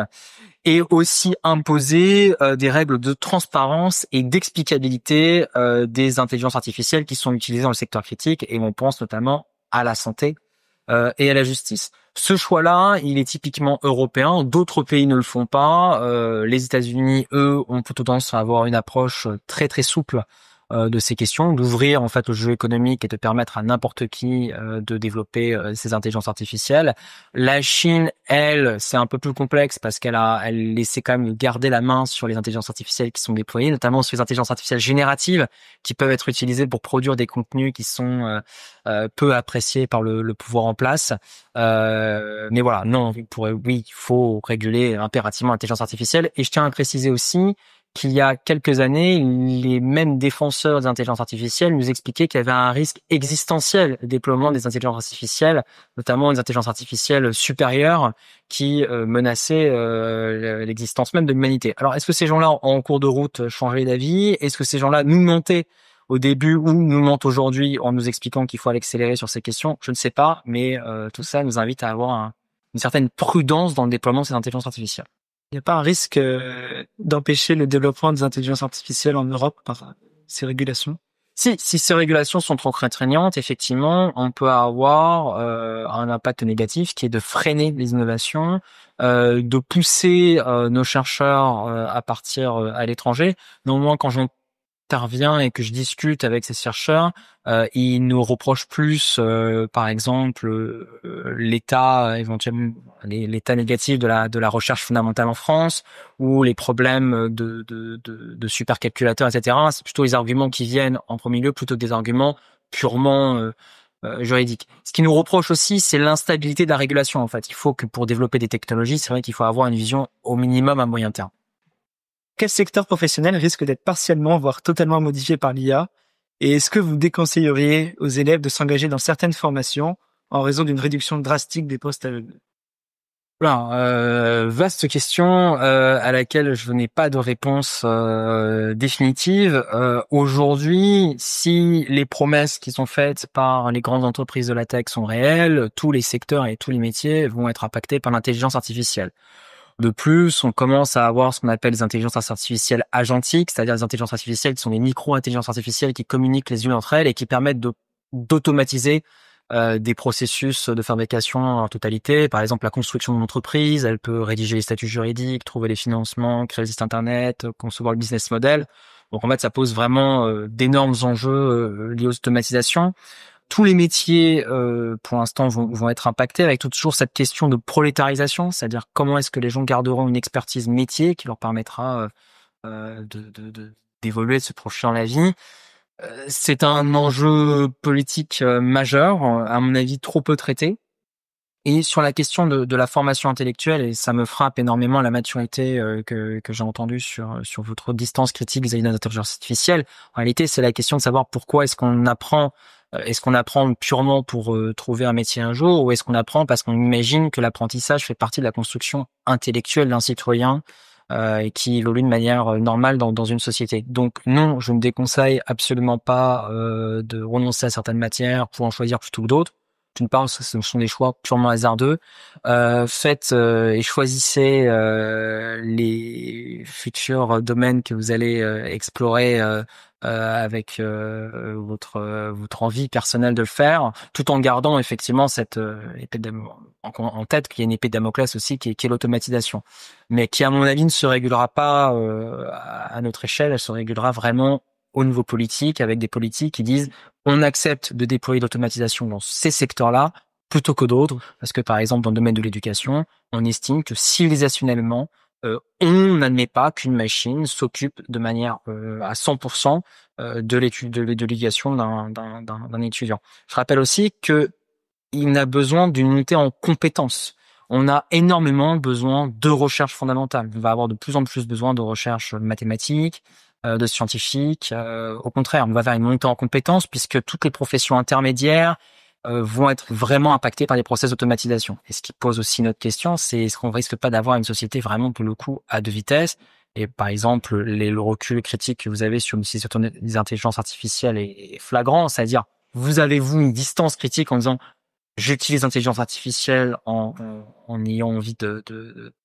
et aussi imposer des règles de transparence et d'explicabilité des intelligences artificielles qui sont utilisées dans le secteur critique, et on pense notamment à la santé et à la justice. Ce choix-là, il est typiquement européen. D'autres pays ne le font pas. Les États-Unis, eux, ont plutôt tendance à avoir une approche très très souple de ces questions, d'ouvrir en fait le jeu économique et de permettre à n'importe qui de développer ces intelligences artificielles. La Chine, elle, c'est un peu plus complexe parce elle laissait quand même garder la main sur les intelligences artificielles qui sont déployées, notamment sur les intelligences artificielles génératives qui peuvent être utilisées pour produire des contenus qui sont peu appréciés par le pouvoir en place. Mais voilà, non, il faut réguler impérativement l'intelligence artificielle. Et je tiens à préciser aussi qu'il y a quelques années, les mêmes défenseurs des intelligences artificielles nous expliquaient qu'il y avait un risque existentiel de déploiement des intelligences artificielles, notamment des intelligences artificielles supérieures qui menaçaient l'existence même de l'humanité. Alors, est-ce que ces gens-là ont en cours de route changé d'avis? Est-ce que ces gens-là nous mentaient au début ou nous mentent aujourd'hui en nous expliquant qu'il faut accélérer sur ces questions? Je ne sais pas, mais tout ça nous invite à avoir une certaine prudence dans le déploiement de ces intelligences artificielles.
Il n'y a pas un risque d'empêcher le développement des intelligences artificielles en Europe par ces régulations?
Si ces régulations sont trop contraignantes, effectivement, on peut avoir un impact négatif qui est de freiner les innovations, de pousser nos chercheurs à partir à l'étranger. Néanmoins, quand j'interviens et que je discute avec ces chercheurs, ils nous reprochent plus, par exemple, l'état éventuellement l'état négatif de la recherche fondamentale en France, ou les problèmes de supercalculateurs, etc. C'est plutôt les arguments qui viennent en premier lieu plutôt que des arguments purement juridique. Ce qui nous reproche aussi, c'est l'instabilité de la régulation. En fait, il faut que pour développer des technologies, c'est vrai qu'il faut avoir une vision au minimum à moyen terme.
Quel secteur professionnel risque d'être partiellement, voire totalement modifié par l'IA? Et est-ce que vous déconseilleriez aux élèves de s'engager dans certaines formations en raison d'une réduction drastique des postes aveugles?
Vaste question à laquelle je n'ai pas de réponse définitive. Aujourd'hui, si les promesses qui sont faites par les grandes entreprises de la tech sont réelles, tous les secteurs et tous les métiers vont être impactés par l'intelligence artificielle. De plus, on commence à avoir ce qu'on appelle les intelligences artificielles agentiques, c'est-à-dire des intelligences artificielles qui sont des micro-intelligences artificielles qui communiquent les unes entre elles et qui permettent d'automatiser des processus de fabrication en totalité. Par exemple, la construction d'une entreprise, elle peut rédiger les statuts juridiques, trouver les financements, créer le site internet, concevoir le business model. Donc en fait, ça pose vraiment d'énormes enjeux liés aux automatisations. Tous les métiers, pour l'instant, vont être impactés avec toujours cette question de prolétarisation, c'est-à-dire comment est-ce que les gens garderont une expertise métier qui leur permettra d'évoluer, de se projeter dans la vie. C'est un enjeu politique majeur, à mon avis trop peu traité. Et sur la question de la formation intellectuelle, et ça me frappe énormément la maturité que j'ai entendue sur votre distance critique vis-à-vis de l'intelligence artificielle. En réalité, c'est la question de savoir pourquoi est-ce qu'on apprend purement pour trouver un métier un jour, ou est-ce qu'on apprend parce qu'on imagine que l'apprentissage fait partie de la construction intellectuelle d'un citoyen et qui évolue de manière normale dans une société. Donc non, je ne déconseille absolument pas de renoncer à certaines matières pour en choisir plutôt que d'autres. D'une part, ce sont des choix purement hasardeux. Faites et choisissez les futurs domaines que vous allez explorer avec votre envie personnelle de le faire, tout en gardant effectivement cette épée en tête qu'il y a une épée de Damoclès aussi qui est l'automatisation, mais qui à mon avis ne se régulera pas à notre échelle. Elle se régulera vraiment au niveau politique, avec des politiques qui disent on accepte de déployer l'automatisation dans ces secteurs-là plutôt que d'autres, parce que par exemple dans le domaine de l'éducation, on estime que civilisationnellement, on n'admet pas qu'une machine s'occupe de manière à 100% de l'éducation d'un étudiant. Je rappelle aussi que il a besoin d'une montée en compétences. On a énormément besoin de recherche fondamentale. On va avoir de plus en plus besoin de recherche mathématiques, de scientifiques. Au contraire, on va vers une montée en compétences puisque toutes les professions intermédiaires vont être vraiment impactées par les process d'automatisation. Et ce qui pose aussi une autre question, c'est est-ce qu'on risque pas d'avoir une société vraiment pour le coup à deux vitesses? Et par exemple, le recul critique que vous avez sur les intelligences artificielles est flagrant, c'est-à-dire vous avez-vous une distance critique en disant j'utilise l'intelligence artificielle en ayant envie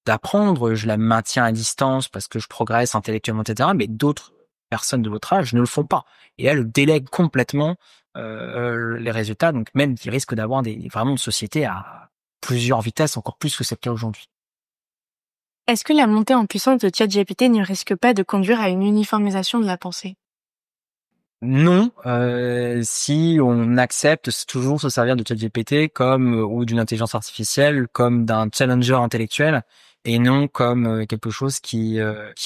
d'apprendre, je la maintiens à distance parce que je progresse intellectuellement, etc. Mais d'autres personnes de votre âge ne le font pas. Et elles délèguent complètement les résultats. Donc même qu'ils risquent d'avoir vraiment une société à plusieurs vitesses, encore plus que c'est le cas aujourd'hui.
Est-ce que la montée en puissance de ChatGPT ne risque pas de conduire à une uniformisation de la pensée?
Non, si on accepte toujours se servir de ChatGPT ou d'une intelligence artificielle comme d'un challenger intellectuel et non comme quelque chose qui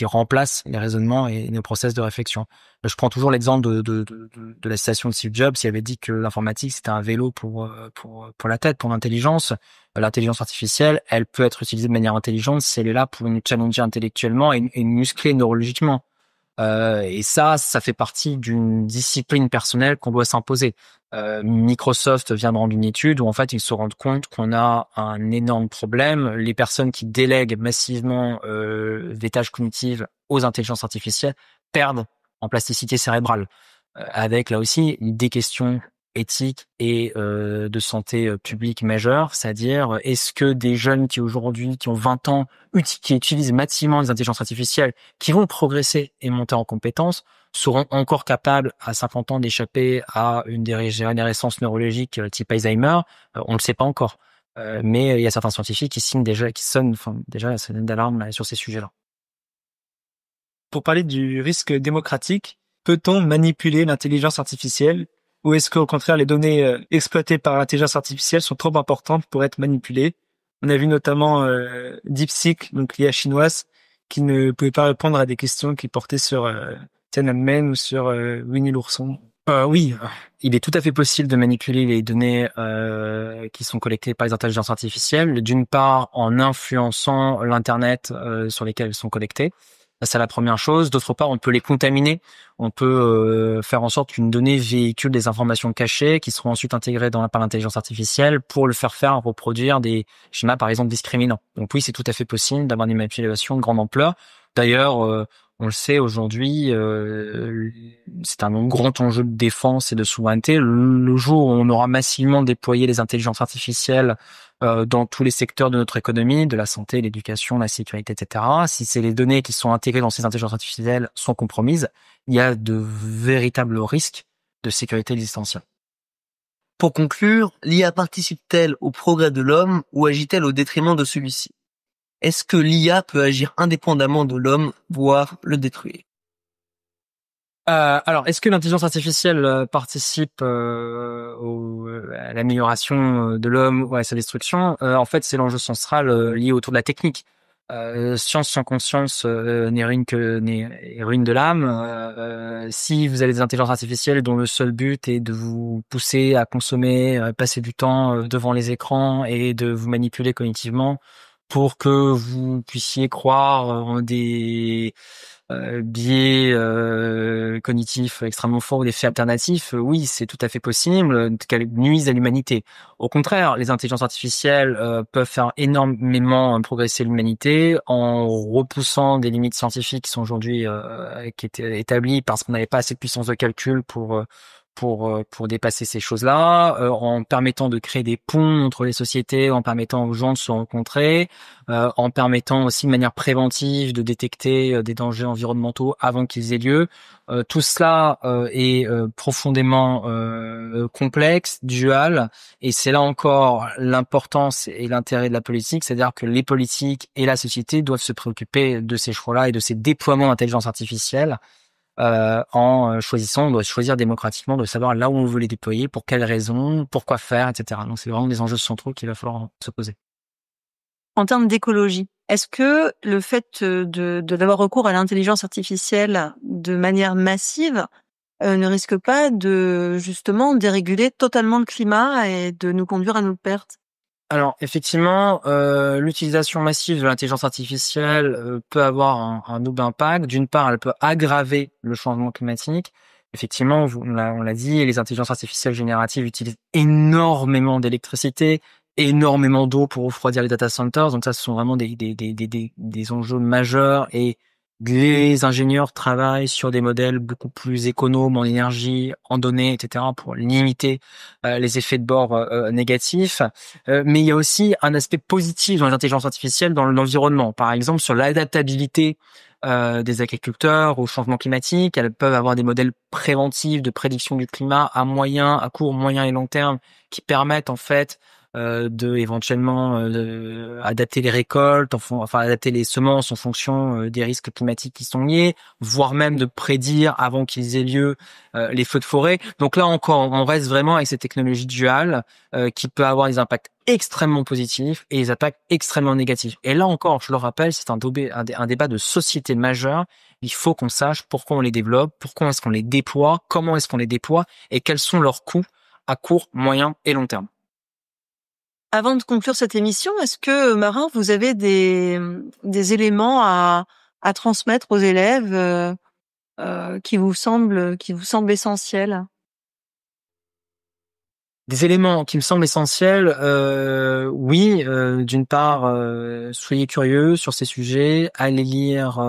remplace les raisonnements et nos process de réflexion. Je prends toujours l'exemple de la citation de Steve Jobs. Il avait dit que l'informatique c'était un vélo pour la tête, pour l'intelligence. L'intelligence artificielle, elle peut être utilisée de manière intelligente si elle est là pour nous challenger intellectuellement et nous muscler neurologiquement. Et ça fait partie d'une discipline personnelle qu'on doit s'imposer. Microsoft vient de rendre une étude où en fait ils se rendent compte qu'on a un énorme problème. Les personnes qui délèguent massivement des tâches cognitives aux intelligences artificielles perdent en plasticité cérébrale, avec là aussi des questions éthiques et de santé publique majeures, c'est-à-dire est-ce que des jeunes qui aujourd'hui, qui ont 20 ans, qui utilisent massivement les intelligences artificielles, qui vont progresser et monter en compétences, seront encore capables à 50 ans d'échapper à une dégénérescence neurologique type Alzheimer? On ne le sait pas encore. Mais il y a certains scientifiques qui sonnent déjà la sonnette d'alarme sur ces sujets-là.
Pour parler du risque démocratique, peut-on manipuler l'intelligence artificielle? Ou est-ce qu'au contraire, les données exploitées par l'intelligence artificielle sont trop importantes pour être manipulées? On a vu notamment DeepSeek, donc l'IA chinoise, qui ne pouvait pas répondre à des questions qui portaient sur Tiananmen ou sur Winnie l'ourson.
Oui, il est tout à fait possible de manipuler les données qui sont collectées par les intelligences artificielles, d'une part en influençant l'internet sur lesquels elles sont collectées. Ça, c'est la première chose. D'autre part, on peut les contaminer. On peut faire en sorte qu'une donnée véhicule des informations cachées qui seront ensuite intégrées par l'intelligence artificielle pour le faire reproduire des schémas, par exemple, discriminants. Donc oui, c'est tout à fait possible d'avoir des manipulations de grande ampleur. D'ailleurs, on le sait aujourd'hui, c'est un grand enjeu de défense et de souveraineté. Le jour où on aura massivement déployé les intelligences artificielles dans tous les secteurs de notre économie, de la santé, l'éducation, la sécurité, etc., si c'est les données qui sont intégrées dans ces intelligences artificielles sont compromises, il y a de véritables risques de sécurité existentielle.
Pour conclure, l'IA participe-t-elle au progrès de l'homme ou agit-elle au détriment de celui-ci? Est-ce que l'IA peut agir indépendamment de l'homme, voire le détruire?
Alors, est-ce que l'intelligence artificielle participe à l'amélioration de l'homme ou à sa destruction? En fait, c'est l'enjeu central lié autour de la technique. Science sans conscience n'est ruine de l'âme. Si vous avez des intelligences artificielles dont le seul but est de vous pousser à consommer, passer du temps devant les écrans et de vous manipuler cognitivement pour que vous puissiez croire en des biais cognitifs extrêmement forts ou des faits alternatifs, oui, c'est tout à fait possible qu'elles nuisent à l'humanité. Au contraire, les intelligences artificielles peuvent faire énormément progresser l'humanité en repoussant des limites scientifiques qui sont aujourd'hui qui étaient établies parce qu'on n'avait pas assez de puissance de calcul pour dépasser ces choses-là, en permettant de créer des ponts entre les sociétés, en permettant aux gens de se rencontrer, en permettant aussi de manière préventive de détecter des dangers environnementaux avant qu'ils aient lieu. Tout cela est profondément complexe, dual, et c'est là encore l'importance et l'intérêt de la politique, c'est-à-dire que les politiques et la société doivent se préoccuper de ces choix-là et de ces déploiements d'intelligence artificielle en choisissant, on doit choisir démocratiquement, de savoir là où on veut les déployer, pour quelles raisons, pourquoi faire, etc. Donc c'est vraiment des enjeux centraux qu'il va falloir se poser.
En termes d'écologie, est-ce que le fait d'avoir recours à l'intelligence artificielle de manière massive ne risque pas de justement déréguler totalement le climat et de nous conduire à nos pertes?
Alors effectivement, l'utilisation massive de l'intelligence artificielle peut avoir un double impact. D'une part, elle peut aggraver le changement climatique. Effectivement, on l'a dit, les intelligences artificielles génératives utilisent énormément d'électricité, énormément d'eau pour refroidir les data centers. Donc ça, ce sont vraiment des enjeux majeurs, et les ingénieurs travaillent sur des modèles beaucoup plus économes en énergie, en données, etc., pour limiter les effets de bord négatifs. Mais il y a aussi un aspect positif dans les intelligences artificielles dans l'environnement. Par exemple, sur l'adaptabilité des agriculteurs au changement climatique. Elles peuvent avoir des modèles préventifs de prédiction du climat à court, moyen et long terme, qui permettent en fait de éventuellement adapter les récoltes, enfin adapter les semences en fonction des risques climatiques qui sont liés, voire même de prédire avant qu'ils aient lieu les feux de forêt. Donc là encore, on reste vraiment avec cette technologie duale qui peut avoir des impacts extrêmement positifs et des impacts extrêmement négatifs. Et là encore, je le rappelle, c'est un débat de société majeur. Il faut qu'on sache pourquoi on les développe, pourquoi est-ce qu'on les déploie, comment est-ce qu'on les déploie et quels sont leurs coûts à court, moyen et long terme.
Avant de conclure cette émission, est-ce que, Marin, vous avez des éléments à transmettre aux élèves qui vous semblent essentiels?
Des éléments qui me semblent essentiels, oui, d'une part, soyez curieux sur ces sujets, allez lire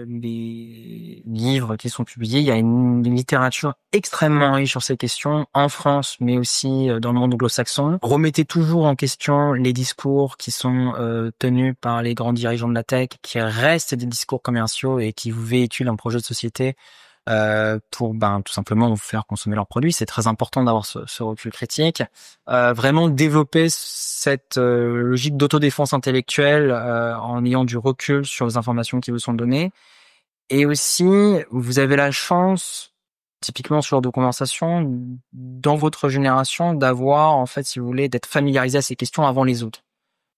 les livres qui sont publiés. Il y a une littérature extrêmement riche sur ces questions, en France, mais aussi dans le monde anglo-saxon. Remettez toujours en question les discours qui sont tenus par les grands dirigeants de la tech, qui restent des discours commerciaux et qui vous véhiculent un projet de société pour tout simplement vous faire consommer leurs produits. C'est très important d'avoir ce recul critique. Vraiment développer cette logique d'autodéfense intellectuelle en ayant du recul sur les informations qui vous sont données. Et aussi, vous avez la chance, typiquement ce genre de conversation, dans votre génération, d'avoir, en fait, si vous voulez, d'être familiarisé à ces questions avant les autres.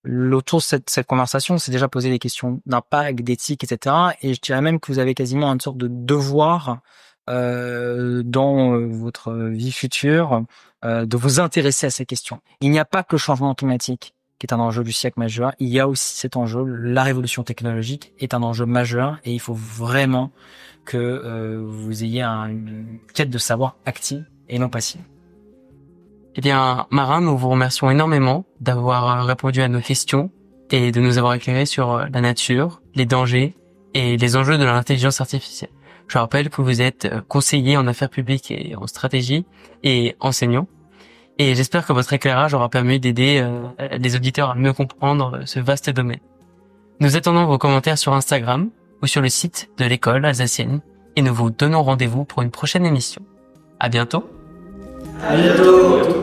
Autour de cette conversation, c'est déjà posé des questions d'impact, d'éthique, etc. Et je dirais même que vous avez quasiment une sorte de devoir dans votre vie future, de vous intéresser à ces questions. Il n'y a pas que le changement climatique qui est un enjeu du siècle majeur, il y a aussi cet enjeu, la révolution technologique est un enjeu majeur et il faut vraiment que vous ayez une quête de savoir active et non passive.
Eh bien, Marin, nous vous remercions énormément d'avoir répondu à nos questions et de nous avoir éclairé sur la nature, les dangers et les enjeux de l'intelligence artificielle. Je rappelle que vous êtes conseiller en affaires publiques et en stratégie et enseignant. Et j'espère que votre éclairage aura permis d'aider les auditeurs à mieux comprendre ce vaste domaine. Nous attendons vos commentaires sur Instagram ou sur le site de l'école alsacienne et nous vous donnons rendez-vous pour une prochaine émission. À bientôt.
À bientôt.